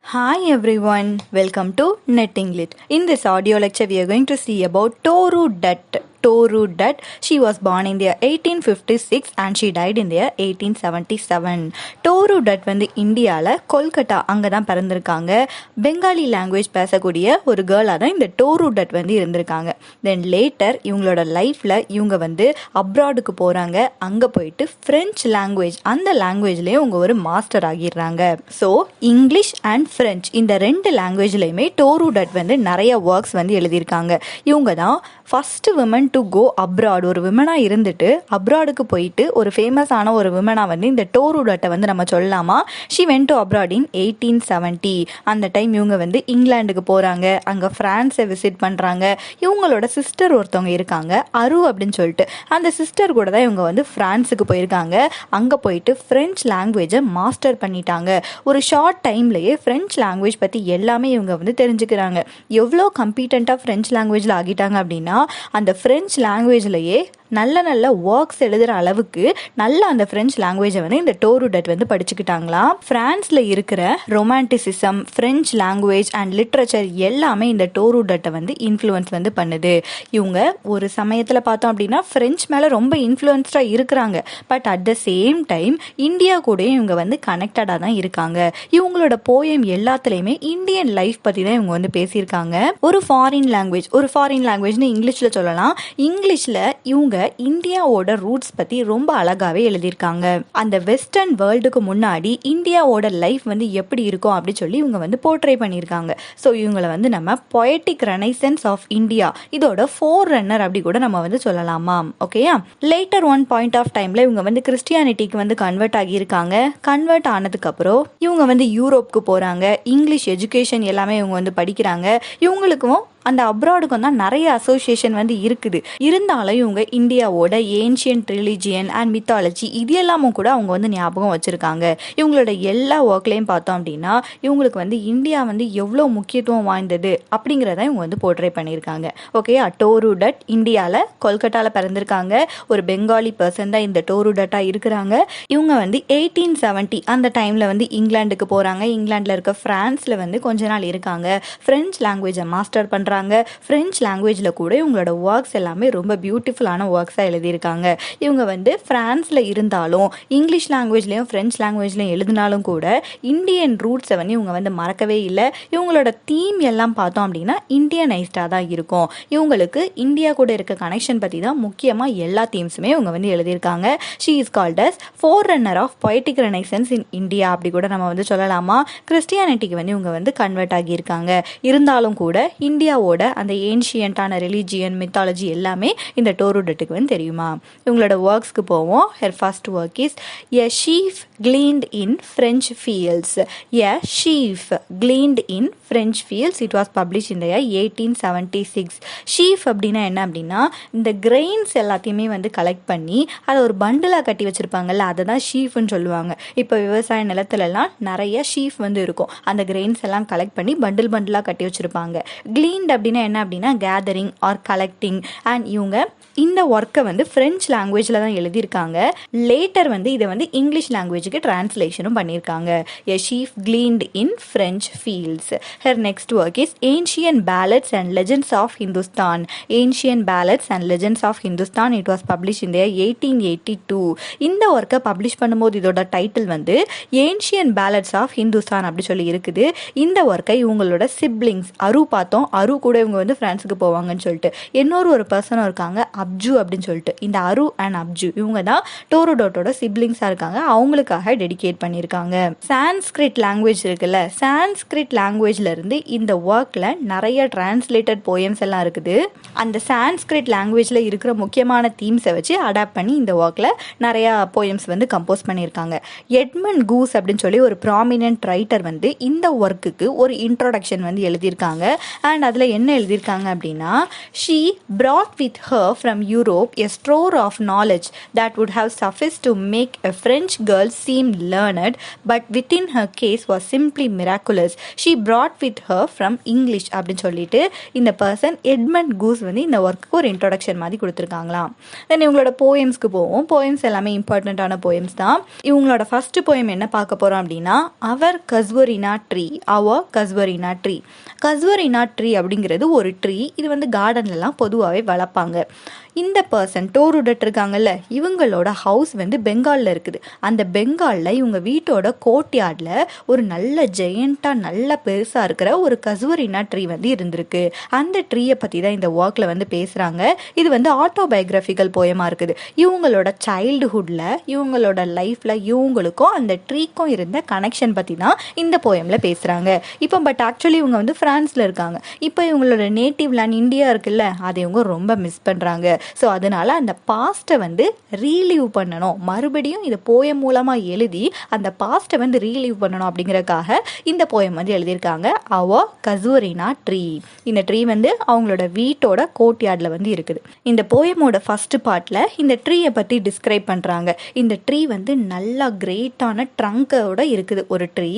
Hi everyone, welcome to NetEngLit. In this audio lecture, we are going to see about Toru Dutt. Toru Dutt. She was born in the year 1856 and she died in the year 1877. Toru Dutt வந்து இந்தியாவில் கொல்கட்டா அங்கே தான் பிறந்திருக்காங்க. Bengali language பேசக்கூடிய ஒரு கேர்ளாக தான் இந்த door டட் வந்து இருந்திருக்காங்க. தென் லேட்டர் இவங்களோட லைஃப்பில் இவங்க வந்து அப்ராடுக்கு போகிறாங்க. அங்கே போயிட்டு ஃப்ரெஞ்ச் லாங்குவேஜ் அந்த லாங்குவேஜ்லேயும் இவங்க ஒரு மாஸ்டர் ஆகிடுறாங்க. ஸோ இங்கிலீஷ் அண்ட் ஃப்ரெஞ்ச் இந்த ரெண்டு லாங்குவேஜ்லையுமே டோரு டட் வந்து நிறைய ஒர்க்ஸ் வந்து எழுதியிருக்காங்க. இவங்க தான் first women to go abroad. ஒரு விமனாக இருந்துட்டு அப்ராடுக்கு போயிட்டு ஒரு ஃபேமஸான ஒரு விமனாக வந்து இந்த டோரு டட்டை வந்து நம்ம சொல்லலாமா. ஷி வென்ட் டு அப்ராட் இன் 1870. அந்த டைம் இவங்க வந்து இங்கிலாந்துக்கு போகிறாங்க. அங்கே ஃப்ரான்ஸை விசிட் பண்ணுறாங்க. இவங்களோட சிஸ்டர் ஒருத்தவங்க இருக்காங்க அரு அப்படின்னு சொல்லிட்டு. அந்த சிஸ்டர் கூட தான் இவங்க வந்து ஃப்ரான்ஸுக்கு போயிருக்காங்க. அங்கே போயிட்டு ஃப்ரெஞ்ச் லாங்குவேஜை மாஸ்டர் பண்ணிட்டாங்க. ஒரு ஷார்ட் டைம்லேயே ஃப்ரெஞ்ச் லாங்குவேஜ் பற்றி எல்லாமே இவங்க வந்து தெரிஞ்சுக்கிறாங்க. எவ்வளோ கம்பீட்டண்ட்டாக ஃப்ரெஞ்ச் லாங்குவேஜில் ஆகிட்டாங்க அப்படின்னா அந்த ஃப்ரெஞ்ச் லாங்குவேஜ்லேயே நல்ல நல்ல ஒர்க்ஸ் எழுதுகிற அளவுக்கு நல்ல அந்த ஃப்ரெஞ்ச் லாங்குவேஜை வந்து இந்த டோரு டட் வந்து படிச்சுக்கிட்டாங்களாம். ஃப்ரான்ஸில் இருக்கிற romanticism, French language and literature எல்லாமே இந்த டோரு டட்டை வந்து இன்ஃப்ளூயன்ஸ் வந்து பண்ணுது. இவங்க ஒரு சமயத்தில் பார்த்தோம் அப்படின்னா ஃப்ரெஞ்ச் மேலே ரொம்ப இன்ஃப்ளூயன்ஸ்டாக இருக்கிறாங்க. But at the same time India கூடயும் இவங்க வந்து கனெக்டடாக தான் இருக்காங்க. இவங்களோட போயம் எல்லாத்துலேயுமே இந்தியன் லைஃப் பற்றி தான் இவங்க வந்து பேசியிருக்காங்க. ஒரு ஃபாரின் லாங்குவேஜ்னு இங்கிலீஷில் சொல்லலாம். இங்கிலீஷில் இவங்க இந்தியாவோட ரூட்ஸ் பத்தி ரொம்ப அழகாவே எழுதியிருக்காங்க. அந்த வெஸ்டர்ன் வேர்ல்டுக்கு முன்னாடி இந்தியாவோட லைஃப் வந்து எப்படி இருக்கும் அப்படி சொல்லி இவங்க வந்து போர்ட்ரே பண்ணியிருக்காங்க. ஸோ இவங்களை வந்து நம்ம பொயட்டிக் ரெனைசன்ஸ் ஆஃப் இந்தியா இதோட ஃபோர் ரன்னர் அப்படி கூட நம்ம வந்து சொல்லலாமா. ஓகேயா. லேட்டர் ஒன் பாயிண்ட் ஆஃப் டைம்ல இவங்க வந்து கிறிஸ்டியானிட்டிக்கு வந்து கன்வெர்ட் ஆகியிருக்காங்க. கன்வெர்ட் ஆனதுக்கு அப்புறம் இவங்க வந்து யூரோப்புக்கு போறாங்க. இங்கிலீஷ் எஜுகேஷன் எல்லாமே இவங்க வந்து படிக்கிறாங்க. இவங்களுக்கும் அந்த அப்ராடுக்கும் தான் நிறைய அசோசியேஷன் வந்து இருக்குது. இருந்தாலும் இவங்க இந்தியாவோட ஏன்ஷியன்ட் ரிலிஜியன் அண்ட் மித்தாலஜி இது எல்லாமும் கூட அவங்க வந்து ஞாபகம் வச்சுருக்காங்க. இவங்களோட எல்லா ஒர்க்லேயும் பார்த்தோம் அப்படின்னா இவங்களுக்கு வந்து இந்தியா வந்து எவ்வளோ முக்கியத்துவம் வாய்ந்தது அப்படிங்கிறத இவங்க வந்து போர்ட்ரே பண்ணியிருக்காங்க. ஓகே. டோரு டட் இந்தியாவில் கொல்கட்டாவில் பிறந்திருக்காங்க. ஒரு பெங்காலி பர்சன் தான் இந்த டோரு டட்டாக இருக்கிறாங்க. இவங்க வந்து 1870 அந்த டைமில் வந்து இங்கிலாந்துக்கு போகிறாங்க. இங்கிலாண்டில் இருக்க ஃப்ரான்ஸில் வந்து கொஞ்ச நாள் இருக்காங்க. ஃப்ரெஞ்ச் லாங்குவேஜை மாஸ்டர் பண்ணுறாங்க. ஃப்ரெஞ்ச் லாங்குவேஜில் கூட இவங்களோட ஒர்க்ஸ் எல்லாமே ரொம்ப பியூட்டிஃபுல்லான ஒர்க்ஸாக எழுதியிருக்காங்க. இவங்க வந்து ஃப்ரான்ஸில் இருந்தாலும் இங்கிலீஷ் லாங்குவேஜ்லேயும் ஃப்ரெஞ்ச் லாங்குவேஜ்லையும் எழுதினாலும் கூட இந்தியன் ரூட்ஸை வந்து இவங்க வந்து மறக்கவே இல்லை. இவங்களோட தீம் எல்லாம் பார்த்தோம் அப்படின்னா இந்தியனைஸ்டாக தான் இருக்கும். இவங்களுக்கு இந்தியா கூட இருக்க கனெக்ஷன் பற்றி தான் முக்கியமாக எல்லா தீம்ஸுமே இவங்க வந்து எழுதியிருக்காங்க. She is called as forerunner of poetic renaissance in India அப்படி கூட நம்ம வந்து சொல்லலாமா. கிறிஸ்டியானிட்டிக்கு வந்து இவங்க வந்து கன்வெர்ட் ஆகியிருக்காங்க. இருந்தாலும் கூட இந்தியாவோட அந்த ஏன்ஷியன்டான ரிலிஜியன் மித்தாலஜி எல்லாமே இந்த டோரு டட்டுக்கு வந்து தெரியுமா. இவங்களோட ஒர்க்ஸ்க்கு போவோம். Her first work is a chief gleaned in French fields. A sheaf gleaned in French fields. It was published in the year 1876. Chief அப்படின்னா என்ன அப்படின்னா இந்த கிரெயின்ஸ் எல்லாத்தையுமே வந்து கலெக்ட் பண்ணி அதை ஒரு பண்டிலாக கட்டி வச்சிருப்பாங்கல்ல, அதை தான் ஷீஃப்னு சொல்லுவாங்க. இப்போ விவசாய நிலத்துலலாம் நிறைய ஷீஃப் வந்து இருக்கும். அந்த கிரெயின்ஸ் எல்லாம் கலெக்ட் பண்ணி பண்டிலாக கட்டி வச்சிருப்பாங்க. கிளீன்ட் அப்படின்னா என்ன அப்படின்னா கேதரிங் ஆர் கலெக்டிங். அண்ட் இவங்க இந்த ஒர்க்கை வந்து ஃப்ரெஞ்ச் லாங்குவேஜில் தான் எழுதியிருக்காங்க. லேட்டர் வந்து இதை வந்து இங்கிலீஷ் லாங்குவேஜுக்கு டிரான்ஸ்லேஷனும் பண்ணியிருக்காங்க. A sheaf gleaned in French fields. Her next work is ancient ballads and legends of Hindustan. Ancient ballads and legends of Hindustan. It was publish in 1882. இந்த ஒர்க்கை பப்ளிஷ் பண்ணும்போது இதோட டைட்டில் வந்து ஏன்ஷியன் பேலட்ஸ் ஆஃப் ஹிந்துஸ்தான் அப்படி சொல்லி இருக்குது. இந்த ஒர்க்கை இவங்களோட சிப்ளிங்ஸ் அரு பார்த்தோம். அரு கூட இவங்க வந்து ஃப்ரான்ஸுக்கு போவாங்கன்னு சொல்லிட்டு ஒரு பர்சனும் இருக்காங்க அப்ஜு அப்படின்னு சொல்லிட்டு. இந்த அரு அண்ட் அப்ஜு இவங்க தான் டோரு டட்டோட சிப்ளிங்ஸாக இருக்காங்க. அவங்களுக்காக டெடிகேட் பண்ணியிருக்காங்க. சான்ஸ்கிரிட் லாங்குவேஜ் இருக்குல்ல, சான்ஸ்கிரிட் லாங்குவேஜ்ல இருந்து இந்த ஒர்க்ல நிறைய டிரான்ஸ்லேட்டட் போயம்ஸ் எல்லாம் இருக்குது. அந்த சான்ஸ்கிரிட் லாங்குவேஜ்ல இருக்கிற முக்கியமான தீம்ஸை வச்சு அடாப்ட் பண்ணி இந்த ஒர்க்ல நிறைய போயம்ஸ் வந்து கம்போஸ் பண்ணியிருக்காங்க. எட்மண்ட் கூஸ் அப்படின்னு சொல்லி ஒரு ப்ராமினன்ட் ரைட்டர் வந்து இந்த ஒர்க்குக்கு ஒரு இன்ட்ரோடக்ஷன் வந்து எழுதியிருக்காங்க. அண்ட் அதில் என்ன எழுதியிருக்காங்க அப்படின்னா, she brought with her from Europe a store of knowledge that would have sufficed to make a French girl seem learned, but within her case was simply miraculous. She brought with her from English அப்படின்னு சொல்லிட்டு இந்த person Edmund goose வந்து இந்த work ஒரு introduction மாதிரி கொடுத்துருக்காங்களாம். தென் இவங்களோட போயம்ஸ்க்கு போவோம். Poems எல்லாமே இம்பார்ட்டண்ட்டான போயம்ஸ் தான். இவங்களோட ஃபர்ஸ்ட் போயம் என்ன பார்க்க போறோம் அப்படின்னா, அவர் கஸ்வரினா ட்ரீ. அவர் கஸ்வரினா ட்ரீ. கஸ்வரினா ட்ரீ அப்படிங்கிறது ஒரு ட்ரீ. இது வந்து கார்டன்லலாம் பொதுவாகவே வளர்ப்பாங்க. இந்த பர்சன் டோரு டட் இருக்காங்கல்ல, இவங்களோட ஹவுஸ் வந்து பெங்காலில் இருக்குது. அந்த பெங்காலில் இவங்க வீட்டோட கோர்ட்யார்டில் ஒரு நல்ல ஜெயண்ட்டாக நல்ல பெருசாக இருக்கிற ஒரு கஸ்வரினா ட்ரீ வந்து இருந்திருக்கு. அந்த ட்ரீயை பற்றி தான் இந்த ஒர்க்கில் வந்து பேசுகிறாங்க. இது வந்து ஆட்டோபயோகிராஃபிக்கல் போயமாக இருக்குது. இவங்களோட சைல்டுஹுட்டில் இவங்களோட லைஃப்பில் இவங்களுக்கும் அந்த ட்ரீக்கும் இருந்த கனெக்ஷன் பற்றி தான் இந்த போயமில் பேசுகிறாங்க. இப்போ பட் ஆக்சுவலி இவங்க வந்து ஃப்ரான்ஸில் இருக்காங்க. இப்போ இவங்களோட நேட்டிவ் லேண்ட் இந்தியா இருக்குல்ல, அதை இவங்க ரொம்ப மிஸ் பண்ணுறாங்க. ஸோ அதனால அந்த பாஸ்ட்டை வந்து ரீலீவ் பண்ணணும், மறுபடியும் இதை போயம் மூலமாக எழுதி அந்த பாஸ்ட்டை வந்து ரீலீவ் பண்ணணும் அப்படிங்கிறதுக்காக இந்த போயம் வந்து எழுதியிருக்காங்க. அவர் கஸ்வரினா ட்ரீ. இந்த ட்ரீ வந்து அவங்களோட வீட்டோட கோர்ட்யார்டில் வந்து இருக்குது. இந்த போயமோட ஃபர்ஸ்ட் பார்ட்டில் இந்த ட்ரீயை பற்றி டிஸ்கிரைப் பண்ணுறாங்க. இந்த ட்ரீ வந்து நல்லா கிரேட்டான ட்ரங்கோட இருக்குது ஒரு ட்ரீ.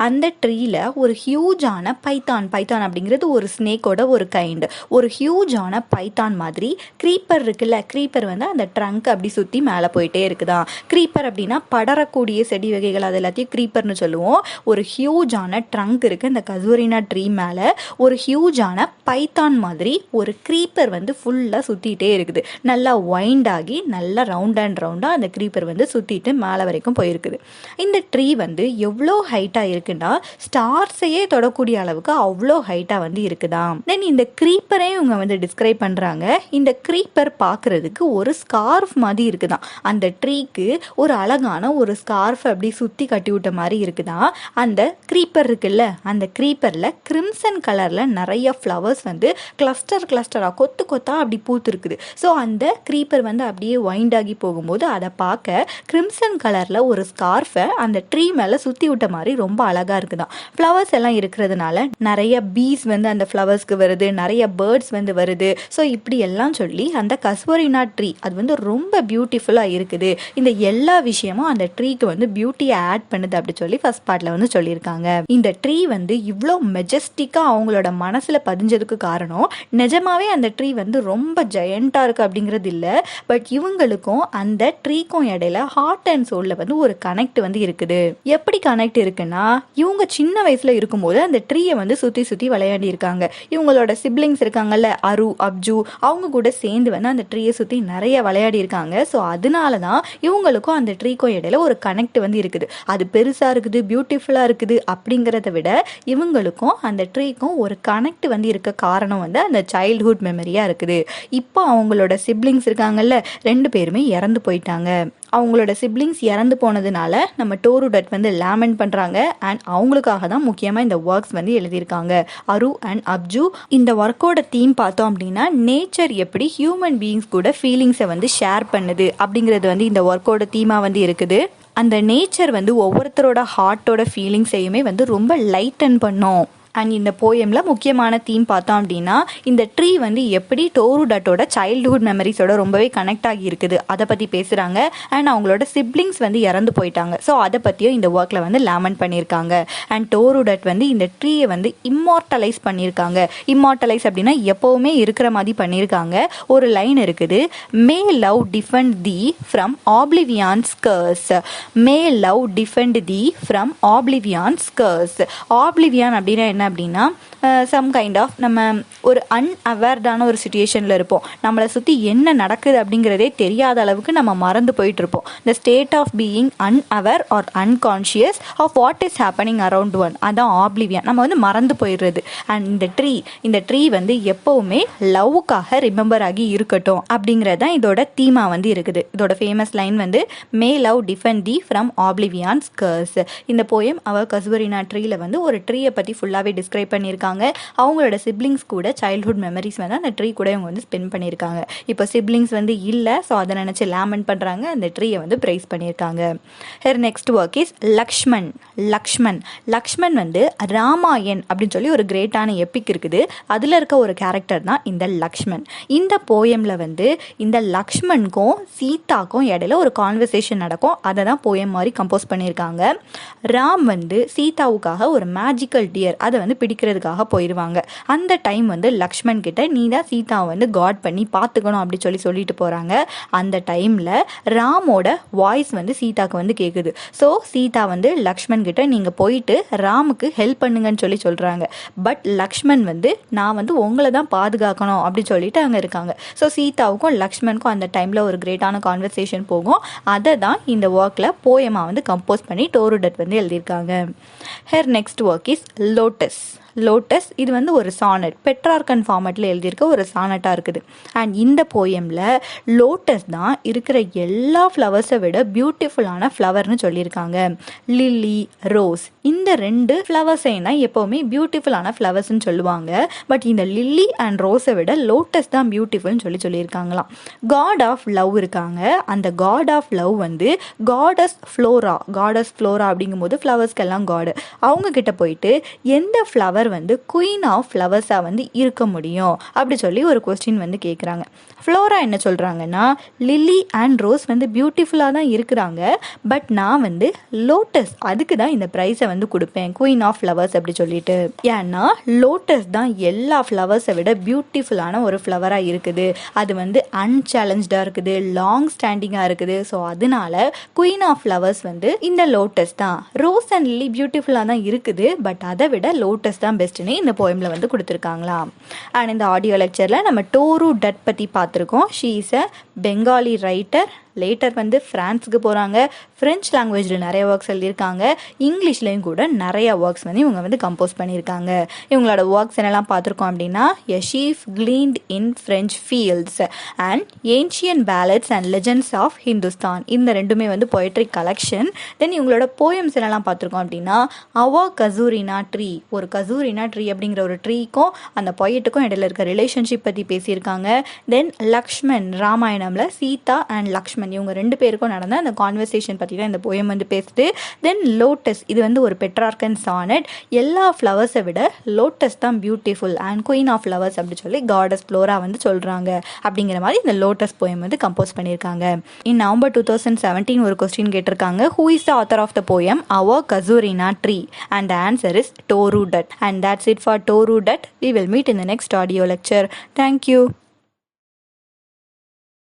அந்த ட்ரீயில் ஒரு ஹியூஜான பைத்தான் அப்படிங்கிறது ஒரு ஸ்னேக்கோட ஒரு கைண்ட், ஒரு ஹியூஜான பைத்தான் மாதிரி க்ரீப்பர் இருக்குல்ல, க்ரீப்பர் வந்து அந்த ட்ரங்க் அப்படி சுற்றி மேலே போயிட்டே இருக்குதான். க்ரீப்பர் அப்படின்னா படரக்கூடிய செடி வகைகள், அது எல்லாத்தையும் க்ரீப்பர்னு சொல்லுவோம். ஒரு ஹியூஜான ட்ரங்க் இருக்குது இந்த கஸ்வரினா ட்ரீ மேலே. ஒரு ஹியூஜான பைத்தான் மாதிரி ஒரு க்ரீப்பர் வந்து ஃபுல்லாக சுற்றிட்டே இருக்குது. நல்லா வைண்ட் ஆகி நல்லா ரவுண்ட் அண்ட் ரவுண்டாக அந்த க்ரீப்பர் வந்து சுற்றிட்டு மேலே வரைக்கும் போயிருக்குது. இந்த ட்ரீ வந்து எவ்வளோ ஹைட்டாக இருக்குன்னா ஸ்டார்ஸையே தொடக்கூடிய அளவுக்கு அவ்வளோ ஹைட்டாக வந்து இருக்குதாம். தென் இந்த க்ரீப்பரே இவங்க வந்து டிஸ்கிரைப் பண்ணுறாங்க. இந்த க்ரீப்பர் பார்க்கறதுக்கு ஒரு ஸ்கார்ஃப் மாதிரி இருக்குதான். அந்த ட்ரீக்கு ஒரு அழகான ஒரு ஸ்கார்ஃப் அப்படி சுற்றி கட்டி விட்ட மாதிரி இருக்குதான். அந்த க்ரீப்பர் இருக்குல்ல, அந்த க்ரீப்பரில் கிரிம்சன் கலரில் நிறைய ஃப்ளவர்ஸ் வந்து கிளஸ்டராக கொத்து கொத்தாக அப்படி பூத்து இருக்குது. ஸோ அந்த க்ரீப்பர் வந்து அப்படியே வைண்ட் ஆகி போகும்போது அதை பார்க்க கிரிம்சன் கலரில் ஒரு ஸ்கார்ஃபை அந்த ட்ரீ மேலே சுற்றி விட்ட மாதிரி ரொம்ப அழகாக இருக்குதான். ஃப்ளவர்ஸ் எல்லாம் இருக்கிறதுனால நிறைய பீஸ் வந்து அந்த ஃப்ளவர்ஸ்க்கு வருது, நிறைய பேர்ட்ஸ் வந்து வருது. ஸோ இப்படி எல்லாம் சொல்லி அந்த கஸ்வரினா ட்ரீ அது வந்து ரொம்ப பியூட்டிஃபுல்லாக இருக்குது. இந்த எல்லா விஷயமும் அந்த ட்ரீக்கு வந்து பியூட்டியை ஆட் பண்ணுது அப்படி சொல்லி ஃபர்ஸ்ட் பார்ட்டில் வந்து சொல்லியிருக்காங்க. இந்த ட்ரீ வந்து இவ்வளோ மெஜஸ்டிக்காக அவங்களோட மனசில் பதிஞ்சதுக்கு காரணம் நிஜமாவே அந்த ட்ரீ வந்து ரொம்ப ஜெயண்ட்டாக இருக்குது அப்படிங்கிறது இல்லை. பட் இவங்களுக்கும் அந்த ட்ரீக்கும் இடையில ஹார்ட் அண்ட் சோலில் வந்து ஒரு கனெக்ட் வந்து இருக்குது. எப்படி கனெக்ட் இருக்குன்னா, இவங்க சின்ன வயசில் இருக்கும்போது அந்த ட்ரீயை வந்து சுற்றி சுற்றி விளையாடி இருக்காங்க. இவங்களோட சிப்ளிங்ஸ் இருக்காங்கல்ல, அரு அப்ஜு, அவங்க கூட சேர்ந்து வந்து அந்த ட்ரீயை சுற்றி நிறைய விளையாடி இருக்காங்க. ஸோ அதனால தான் இவங்களுக்கும் அந்த ட்ரீக்கும் இடையில ஒரு கனெக்ட் வந்து இருக்குது. அது பெருசாக இருக்குது, பியூட்டிஃபுல்லாக இருக்குது அப்படிங்கிறத விட இவங்களுக்கும் அந்த ட்ரீக்கும் ஒரு கனெக்ட் வந்து இருக்க காரணம் வந்து அந்த சைல்ட்ஹுட் மெமரியாக இருக்குது. இப்போ அவங்களோட சிப்ளிங்ஸ் இருக்காங்கல்ல, 2 பேருமே இறந்து போயிட்டாங்க. அவங்களோட சிப்ளிங்ஸ் இறந்து போனதுனால நம்ம டோரு டட் வந்து லேமெண்ட் பண்ணுறாங்க. அண்ட் அவங்களுக்காக தான் முக்கியமாக இந்த ஒர்க்ஸ் வந்து எழுதியிருக்காங்க, அரு அண்ட் அப்ஜு. இந்த ஒர்க்கோட தீம் பார்த்தோம் அப்படின்னா, நேச்சர் எப்படி ஹியூமன் பீயிங்ஸ் கூட ஃபீலிங்ஸை வந்து ஷேர் பண்ணுது அப்படிங்கிறது வந்து இந்த ஒர்க்கோட தீமாக வந்து இருக்குது. அந்த நேச்சர் வந்து ஒவ்வொருத்தரோட ஹார்ட்டோட ஃபீலிங்ஸையுமே வந்து ரொம்ப லைட்டன் பண்ணும். அண்ட் இந்த போயமில் முக்கியமான தீம் பார்த்தோம் அப்படின்னா, இந்த ட்ரீ வந்து எப்படி டோரு டட்டோட சைல்டுஹுட் மெமரிஸோட ரொம்பவே கனெக்ட் ஆகி இருக்குது அதை பற்றி பேசுகிறாங்க. அண்ட் அவங்களோட சிப்ளிங்ஸ் வந்து இறந்து போயிட்டாங்க. ஸோ அதை பற்றியும் இந்த ஒர்க்கில் வந்து லேமெண்ட் பண்ணியிருக்காங்க. அண்ட் டோரு டட் வந்து இந்த ட்ரீயை வந்து இம்மார்டலைஸ் பண்ணியிருக்காங்க. இம்மார்டலைஸ் அப்படின்னா எப்போவுமே இருக்கிற மாதிரி பண்ணியிருக்காங்க. ஒரு லைன் இருக்குது, may love defend thee from oblivion's curse. May love defend thee from oblivion's curse. Oblivion அப்படின்னா என்ன அப்படின்னா, சம் கைண்ட் ஆஃப் நம்ம ஒரு அன்அவேர்டான ஒரு சுச்சுவேஷனில் இருப்போம். நம்மளை சுற்றி என்ன நடக்குது அப்படிங்கிறதே தெரியாத அளவுக்கு நம்ம மறந்து போயிட்டு இருப்போம். The state of being unaware or unconscious of what is happening around one, அதான் ஆப்ளிவியன். நம்ம வந்து மறந்து போயிடுறது. அண்ட் இந்த ட்ரீ வந்து எப்போவுமே லவ்வுக்காக ரிமெம்பர் ஆகி இருக்கட்டும் அப்படிங்கிறது தான் இதோட தீமா வந்து இருக்குது. இதோட ஃபேமஸ் லைன் வந்து, மே love defend thee from oblivion's கர்ஸ். இந்த போயம் அவர் கஸ்வரினா ட்ரீல வந்து ஒரு ட்ரீயை பற்றி ஃபுல்லாகவே டீட்டெயில்டாகவே டிஸ்கிரைப் பண்ணியிருக்காங்க. அவங்களோட சிப்ளிங்ஸ் கூட சைல்ட்ஹுட் மெமரிஸ் வந்து அந்த ட்ரீ கூட இவங்க வந்து ஸ்பெண்ட் பண்ணியிருக்காங்க. இப்போ சிப்ளிங்ஸ் வந்து இல்லை, ஸோ அதை நினச்சி லேமன் பண்ணுறாங்க, அந்த ட்ரீயை வந்து ப்ரைஸ் பண்ணியிருக்காங்க. Her next work is Lakshman. Lakshman வந்து ராமாயண் அப்படின்னு சொல்லி ஒரு கிரேட்டான எப்பிக் இருக்குது, அதில் இருக்க ஒரு கேரக்டர் தான் இந்த லக்ஷ்மன். இந்த போயமில் வந்து இந்த லக்ஷ்மனுக்கும் சீதாக்கும் இடையில ஒரு கான்வர்சேஷன் நடக்கும், அதை தான் போயம் மாதிரி கம்போஸ் பண்ணியிருக்காங்க. ராம் வந்து சீதாவுக்காக ஒரு மேஜிக்கல் டியர் அதை வந்து பிடிக்கிறதுக்காக போயிடுவாங்க. அந்த டைம் வந்து லக்ஷ்மன் கிட்ட நீ தான் சீதாவை வந்து காட் பண்ணி பார்த்துக்கணும் அப்படி சொல்லிட்டு போகிறாங்க. அந்த டைமில் ராமோட வாய்ஸ் வந்து சீதாவுக்கு வந்து கேட்குது. ஸோ சீதா வந்து லக்ஷ்மன் கிட்ட நீங்கள் போயிட்டு ராமுக்கு ஹெல்ப் பண்ணுங்கன்னு சொல்கிறாங்க. பட் லக்ஷ்மன் வந்து நான் வந்து உங்களை தான் பாதுகாக்கணும் அப்படி சொல்லிட்டு அங்கே இருக்காங்க. ஸோ சீதாவுக்கும் லக்ஷ்மனுக்கும் அந்த டைமில் ஒரு கிரேட்டான கான்வர்சேஷன் போகும். அதை தான் இந்த ஒர்க்கில் போயமாக வந்து கம்போஸ் பண்ணி டோரு டட் வந்து எழுதியிருக்காங்க. Her next work is lotus. இது வந்து ஒரு சானட், பெட்ரார்கன் ஃபார்மேட்டில் எழுதியிருக்க ஒரு சானட்டாக இருக்குது. அண்ட் இந்த போயமில் லோட்டஸ் தான் இருக்கிற எல்லா ஃப்ளவர்ஸை விட பியூட்டிஃபுல்லான ஃப்ளவர்னு சொல்லியிருக்காங்க. லில்லி, ரோஸ், இந்த 2 ஃப்ளவர்ஸைனா எப்போவுமே பியூட்டிஃபுல்லான ஃப்ளவர்ஸ்ன்னு சொல்லுவாங்க. பட் இந்த லில்லி அண்ட் ரோஸை விட லோட்டஸ் தான் பியூட்டிஃபுல்னு சொல்லியிருக்காங்களாம். காட் ஆஃப் லவ் இருக்காங்க. அந்த காட் ஆஃப் லவ் வந்து காடஸ் ஃப்ளோரா அப்படிங்கும்போது ஃப்ளவர்ஸ்க்கெல்லாம் காடு. அவங்க கிட்ட போயிட்டு எந்த ஃப்ளவர் வந்து குயின் ஆஃப் ஃப்ளவர்ஸாக வந்து இருக்க முடியும் அப்படி சொல்லி ஒரு கொஸ்டின் வந்து கேட்குறாங்க. ஃப்ளோரா என்ன சொல்கிறாங்கன்னா, லில்லி அண்ட் ரோஸ் வந்து பியூட்டிஃபுல்லாக தான் இருக்கிறாங்க, பட் நான் வந்து லோட்டஸ் அதுக்கு தான் இந்த ப்ரைஸை வந்து கொடுப்பேன், குயின் ஆஃப் ஃப்ளவர்ஸ் அப்படி சொல்லிட்டு. ஏன்னா லோட்டஸ் தான் எல்லா ஃப்ளவர்ஸை விட பியூட்டிஃபுல்லான ஒரு ஃப்ளவராக இருக்குது. அது வந்து அன்சேலஞ்சாக இருக்குது, லாங் ஸ்டாண்டிங்காக இருக்குது. ஸோ அதனால குயின் ஆஃப் ஃப்ளவர்ஸ் வந்து இந்த லோட்டஸ் தான். ரோஸ் அண்ட் லில்லி பியூட்டிஃபுல்லாக தான் இருக்குது, பட் அதை விட லோட்டஸ் தான் பெஸ்ட்னு இந்த போயமில் வந்து கொடுத்துருக்காங்களா. அண்ட் இந்த ஆடியோ லெக்சரில் நம்ம டோரு டட் பற்றி பார்த்துருக்கோம். She is a Bengali writer. Later வந்து ஃப்ரான்ஸுக்கு போகிறாங்க. ஃப்ரெஞ்ச் லாங்குவேஜில் நிறைய ஒர்க்ஸ் எழுதியிருக்காங்க. இங்கிலீஷ்லேயும் கூட நிறைய ஒர்க்ஸ் வந்து இவங்க வந்து கம்போஸ் பண்ணியிருக்காங்க. இவங்களோட ஒர்க்ஸ் என்னெல்லாம் பார்த்துருக்கோம் அப்படின்னா, a sheaf gleaned in French fields and ancient ballads and legends of Hindustan. இந்த ரெண்டுமே வந்து பொயட்ரி கலெக்ஷன். தென் இவங்களோட போயம்ஸ் என்னெல்லாம் பார்த்துருக்கோம் அப்படின்னா, அவர் கசூரினா ட்ரீ, ஒரு கசூரினா ட்ரீ அப்படிங்கிற ஒரு ட்ரீக்கும் அந்த பொயட்டுக்கும் இடையில இருக்க ரிலேஷன்ஷிப் பற்றி பேசியிருக்காங்க. தென் லக்ஷ்மன், ராமாயணம்ல சீதா அண்ட் லக்ஷ்மன் இவங்க 2 பேருக்கும் நடந்த அந்த கான்வர்சேஷன் பற்றி தான் இந்த போயம் வந்து பேசுது. தென் லோட்டஸ், இது வந்து ஒரு பெட்ரார்கன் சானட். எல்லா ஃப்ளவர்ஸை விட லோட்டஸ் தான் beautiful and queen of flowers அப்படி சொல்லி காடஸ் ஃப்ளோரா வந்து சொல்கிறாங்க. அப்படிங்கிற மாதிரி இந்த லோட்டஸ் போயம் வந்து கம்போஸ் பண்ணியிருக்காங்க. இன் நவம்பர் 2017 ஒரு கொஸ்டின் கேட்டிருக்காங்க, who is the author of the poem our casuarina tree? And the answer is Toru Dutt. அண்ட் that's it for Toru Dutt. We will meet in the next audio lecture. Thank you.